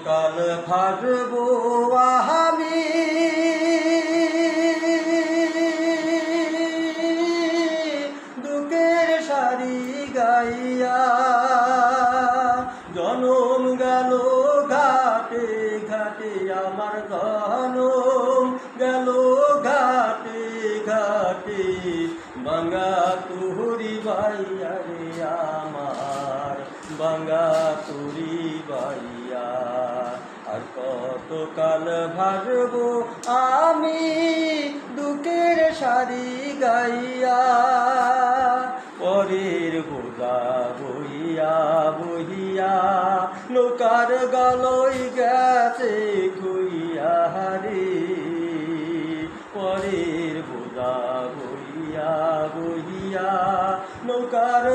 কাল ভাসবো আমি দুঃখের সারি গাইয়া। জনম গেল ঘাটে ঘাটে আমার জনম গেল ঘাটে ঘাটে বাঙ্গা তুরি বাইয়া রে আমার বাঙ্গা তুরি বাইয়া। আর কত কাল ভাসবো আমি দুঃখের সারি গাইয়া। পরের বোঝা বহিয়া বহিয়া নৌকার গলই গেছে খুইয়া রে। পরের বোঝা বহিয়া বহিয়া নৌকার